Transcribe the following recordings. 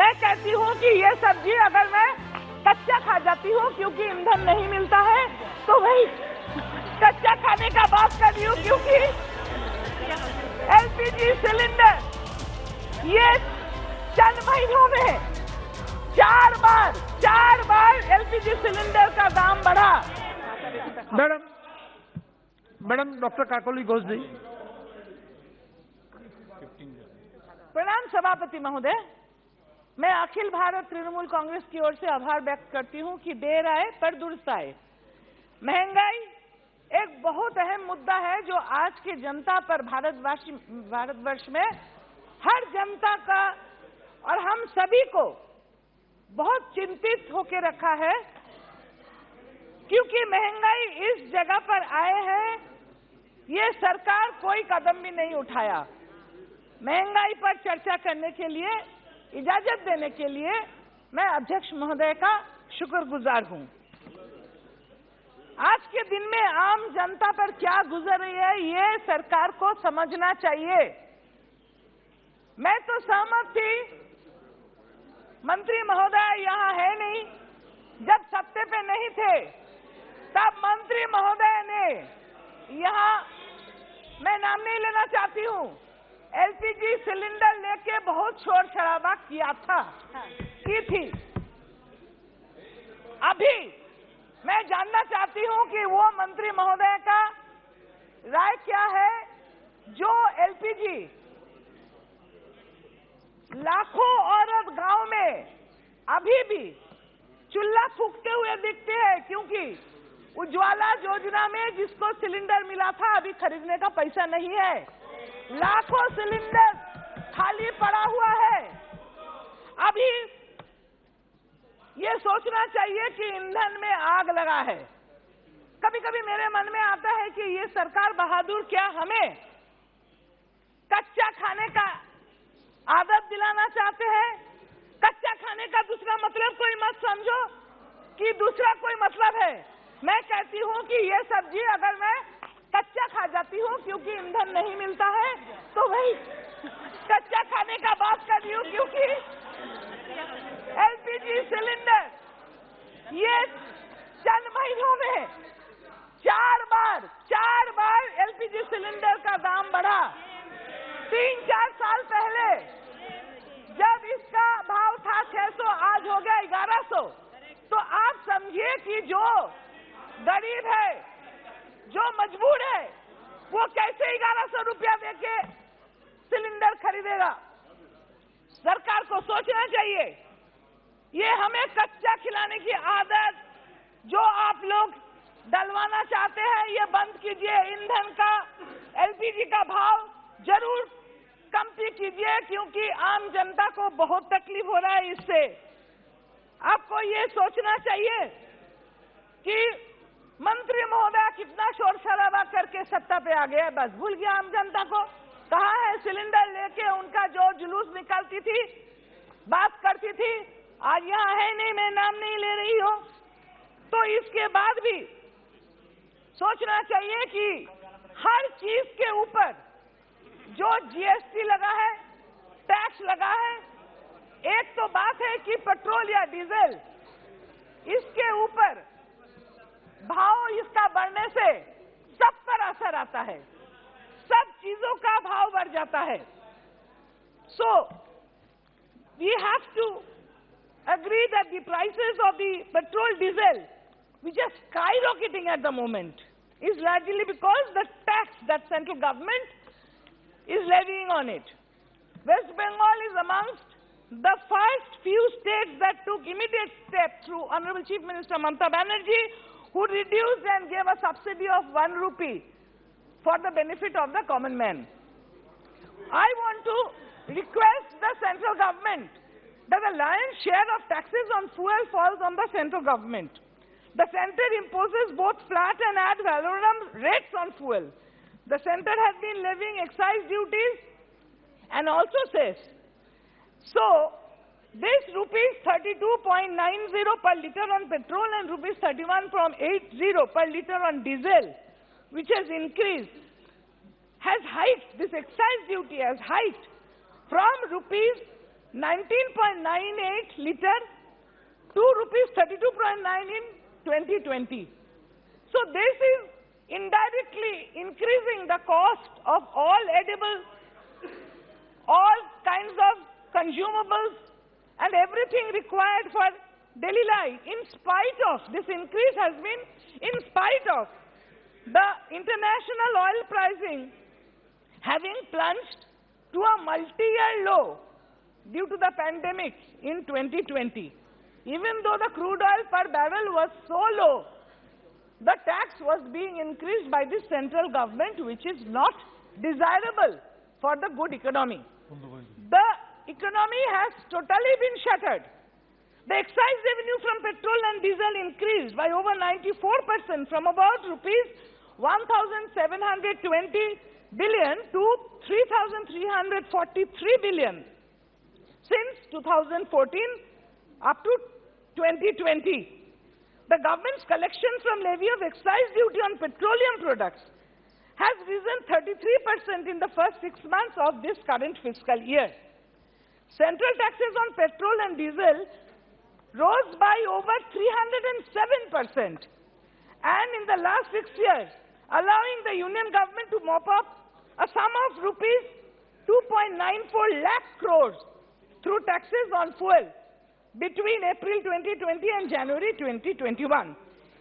मैं कहती हूँ कि ये सब्जी अगर मैं कच्चा खा जाती हूँ क्योंकि ईंधन नहीं मिलता है, तो वही कच्चा खाने का बात कर रही हूँ, क्योंकि एलपीजी सिलेंडर ये चंद महीनों में 4 बार एलपीजी सिलेंडर का दाम बढ़ा। मैडम डॉक्टर काकोली घोष जी। प्रणाम सभापति महोदय, मैं अखिल भारत तृणमूल कांग्रेस की ओर से आभार व्यक्त करती हूं कि देर आए पर दुरुस्त आए। महंगाई एक बहुत अहम मुद्दा है जो आज की जनता पर भारतवर्ष में हर जनता का और हम सभी को बहुत चिंतित होकर रखा है, क्योंकि महंगाई इस जगह पर आए हैं, ये सरकार कोई कदम भी नहीं उठाया। महंगाई पर चर्चा करने के लिए इजाजत देने के लिए मैं अध्यक्ष महोदय का शुक्रगुजार हूं। आज के दिन में आम जनता पर क्या गुजर रही है, ये सरकार को समझना चाहिए। मैं तो सहमत थी, मंत्री महोदय यहाँ है नहीं, जब सत्ते पे नहीं थे तब मंत्री महोदय ने यहाँ, मैं नाम नहीं लेना चाहती हूँ, एलपीजी सिलेंडर लेके बहुत शोर शराबा किया था, की थी। अभी मैं जानना चाहती हूँ कि वो मंत्री महोदय का राय क्या है, जो एलपीजी लाखों औरत गांव में अभी भी चूल्हा फूंकते हुए दिखते हैं, क्योंकि उज्ज्वला योजना में जिसको सिलेंडर मिला था अभी खरीदने का पैसा नहीं है। लाखों सिलेंडर खाली पड़ा हुआ है। अभी ये सोचना चाहिए कि ईंधन में आग लगा है। कभी कभी मेरे मन में आता है कि ये सरकार बहादुर क्या हमें कच्चा खाने का आदत दिलाना चाहते हैं। कच्चा खाने का दूसरा मतलब कोई मत समझो कि दूसरा कोई मतलब है। मैं कहती हूँ कि ये सब्जी अगर मैं कच्चा खा जाती हूँ क्योंकि ईंधन नहीं मिलता है, तो वही कच्चा खाने का बात कर रही हूँ, क्योंकि एलपीजी सिलेंडर ये चंद महीनों में 4 बार एलपीजी सिलेंडर का दाम बढ़ा। 3-4 साल पहले जब इसका भाव था 600, आज हो गया 1100। तो आप समझिए कि जो गरीब है, जो मजबूर है, वो कैसे 1100 रुपया देके सिलेंडर खरीदेगा। सरकार को सोचना चाहिए। ये हमें कच्चा खिलाने की आदत जो आप लोग डलवाना चाहते हैं, ये बंद कीजिए। ईंधन का, एलपीजी का भाव जरूर कमती कीजिए, क्योंकि आम जनता को बहुत तकलीफ हो रहा है इससे। आपको ये सोचना चाहिए कि मंत्री महोदय कितना शोर शराबा करके सत्ता पे आ गया, बस भूल गया आम जनता को। कहाँ है सिलेंडर लेके उनका जो जुलूस निकालती थी, बात करती थी, आज यहाँ है नहीं, मैं नाम नहीं ले रही हूँ। तो इसके बाद भी सोचना चाहिए कि हर चीज के ऊपर जो जीएसटी लगा है, टैक्स लगा है, एक तो बात है कि पेट्रोल या डीजल, इसके ऊपर भाव इसका बढ़ने से सब पर असर आता है, सब चीजों का भाव बढ़ जाता है। So we have to agree that the prices of the petrol diesel, which are skyrocketing at the moment, is largely because the tax that central government is levying on it. West Bengal is amongst the first few states that took immediate steps through Honorable Chief Minister Mamata Banerjee, who reduced and gave a subsidy of 1 rupee for the benefit of the common man. I want to request the central government that the lion's share of taxes on fuel falls on the central government. The center imposes both flat and ad valorem rates on fuel. The center has been levying excise duties and also says, so this rupees 32.90 per litre on petrol and rupees 31.80 per litre on diesel, which has increased, has hiked, this excise duty has hiked from rupees 19.98 liter to rupees 32.9 in 2020. So this is indirectly increasing the cost of all edibles, all kinds of consumables, and everything required for daily life. In spite of this increase has been in spite of the international oil pricing having plunged to a multi-year low due to the pandemic in 2020. Even though the crude oil per barrel was so low, the tax was being increased by the central government, which is not desirable for the good economy. The economy has totally been shattered. The excise revenue from petrol and diesel increased by over 94% from about rupees 1,720 billion to 3,343 billion since 2014 up to 2020. The government's collection from levy of excise duty on petroleum products has risen 33% in the first 6 months of this current fiscal year. Central taxes on petrol and diesel rose by over 307%. And in the last 6 years, allowing the union government to mop up a sum of rupees 2.94 lakh crores through taxes on fuel between April 2020 and January 2021.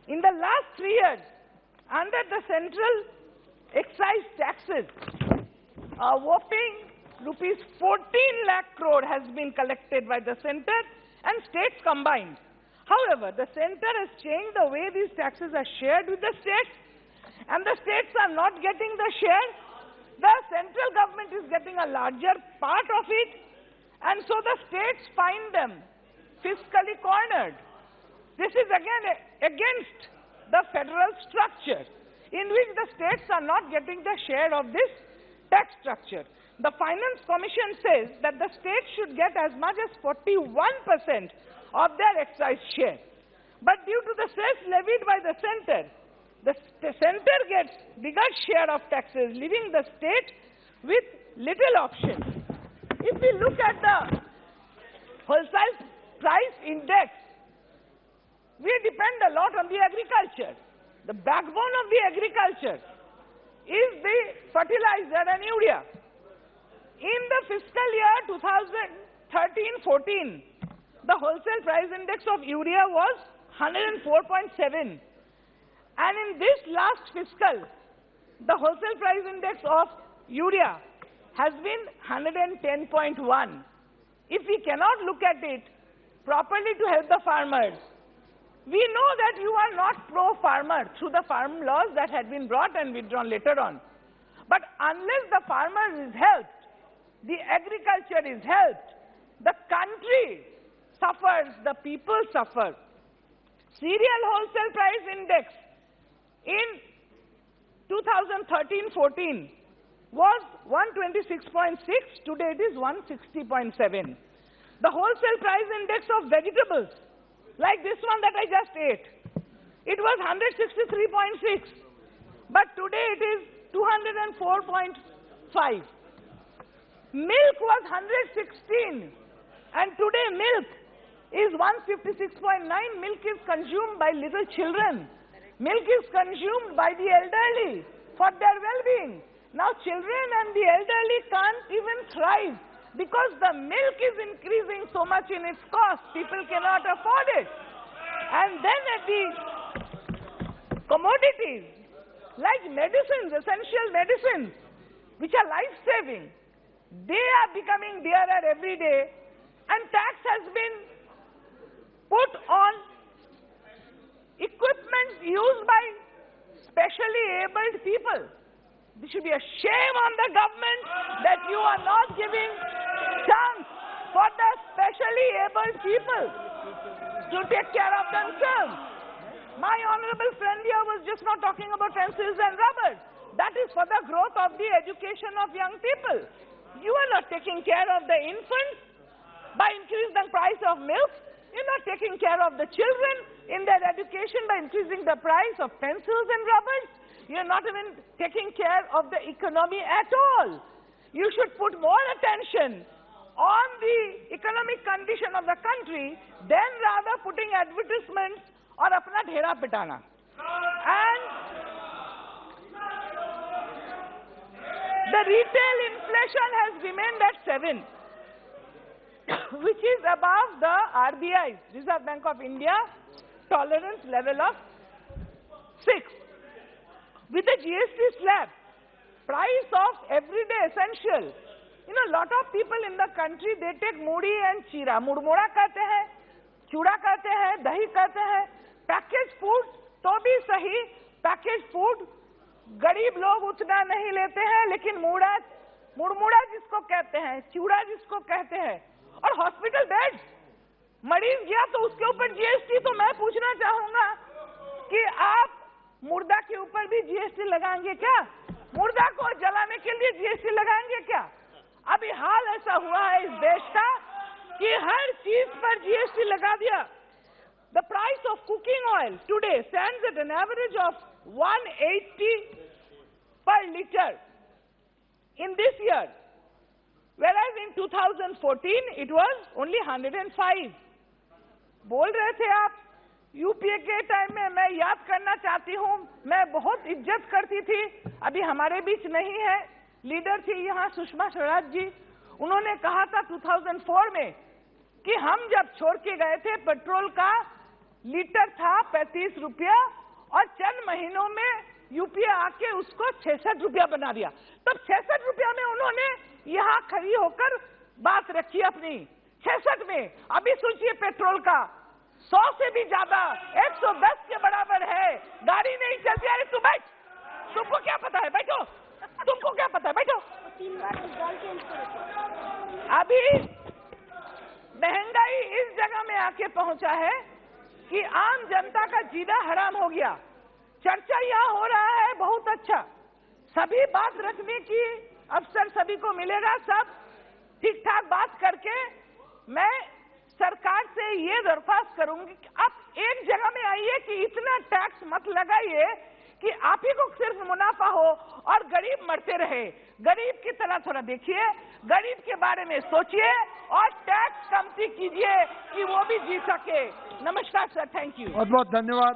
In the last 3 years, under the central excise taxes, a whopping rupees 14 lakh crore has been collected by the center and states combined. However, the center has changed the way these taxes are shared with the states, and the states are not getting the share. The central government is getting a larger part of it, and so the states find them fiscally cornered. This is again against the federal structure, in which the states are not getting the share of this tax structure. The Finance Commission says that the states should get as much as 41% of their excise share. But due to the cess levied by the center gets bigger share of taxes, leaving the state with little option. If we look at the wholesale price index, we depend a lot on the agriculture. The backbone of the agriculture is the fertilizer and urea. In the fiscal year 2013-14, the wholesale price index of urea was 104.7. And in this last fiscal, the wholesale price index of urea has been 110.1. If we cannot look at it properly to help the farmers, we know that you are not pro-farmer through the farm laws that had been brought and withdrawn later on. But unless the farmer is helped, the agriculture is helped, the country suffers, the people suffer. Cereal wholesale price index in 2013-14 was 126.6, today it is 160.7. The wholesale price index of vegetables, like this one that I just ate, it was 163.6, but today it is 204.5. Milk was 116, and today milk is 156.9. Milk is consumed by little children. Milk is consumed by the elderly for their well-being. Now children and the elderly can't even thrive because the milk is increasing so much in its cost. People cannot afford it. And then at the commodities, like medicines, essential medicines, which are life-saving, they are becoming dearer every day, and tax has been put on equipment used by specially abled people. This should be a shame on the government that you are not giving chance for the specially abled people to take care of themselves. My honorable friend here was just not talking about pencils and rubbers. That is for the growth of the education of young people. You are not taking care of the infants by increasing the price of milk. You're not taking care of the children in their education by increasing the price of pencils and rubbers. You're not even taking care of the economy at all. You should put more attention on the economic condition of the country than rather putting advertisements और अपना ढेरा पिटाना. And the retail inflation has remained at 7, which is above the RBI's, Reserve Bank of India, tolerance level of 6. With the GST slab, price of everyday essential, you know, lot of people in the country, they take mudi and chira. मुड़मुड़ा कहते हैं, चूड़ा कहते हैं, दही कहते हैं. Package food तो भी सही, पैकेज फूड गरीब लोग उतना नहीं लेते हैं, लेकिन मुड़मुड़ा जिसको कहते हैं, चूड़ा जिसको कहते हैं, और हॉस्पिटल बेड, मरीज गया तो उसके ऊपर जीएसटी. तो मैं पूछना चाहूंगा कि आप मुर्दा के ऊपर भी जीएसटी लगाएंगे क्या? मुर्दा को जलाने के लिए जीएसटी लगाएंगे क्या? अभी हाल ऐसा हुआ है इस देश का कि हर चीज पर जीएसटी लगा दिया. The price of cooking oil today stands at an average of 180 per liter in this year, whereas in 2014 it was only 105. बोल रहे थे आप यूपीए के टाइम में, मैं याद करना चाहती हूँ, मैं बहुत इज्जत करती थी, अभी हमारे बीच नहीं है, लीडर थी यहाँ सुषमा स्वराज जी. उन्होंने कहा था 2004 में कि हम जब छोड़ के गए थे पेट्रोल का लीटर था 35 रुपया और चंद महीनों में यूपीए आके उसको 66 रुपया बना दिया. तब 66 रुपया में उन्होंने यहाँ खड़ी होकर बात रखी अपनी 66 में. अभी सोचिए पेट्रोल का 100 से भी ज्यादा 110 के बराबर है. गाड़ी नहीं चलती. अरे तू बैठ, तुमको क्या पता है, बैठो, तुमको क्या पता है, बैठो. 3 बार डाल चेंज करो. अभी महंगाई इस जगह में आके पहुंचा है कि आम जनता का जीना हराम हो गया. चर्चा यहाँ हो रहा है, बहुत अच्छा, सभी बात रखने की अवसर सभी को मिलेगा. सब ठीक ठाक बात करके मैं सरकार से ये दरख्वास्त करूंगी कि आप एक जगह में आइए कि इतना टैक्स मत लगाइए कि आप ही को सिर्फ मुनाफा हो और गरीब मरते रहे. गरीब की तरह थोड़ा देखिए, गरीब के बारे में सोचिए और टैक्स कमती कीजिए कि वो भी जी सके. नमस्कार सर, थैंक यू. बहुत बहुत धन्यवाद.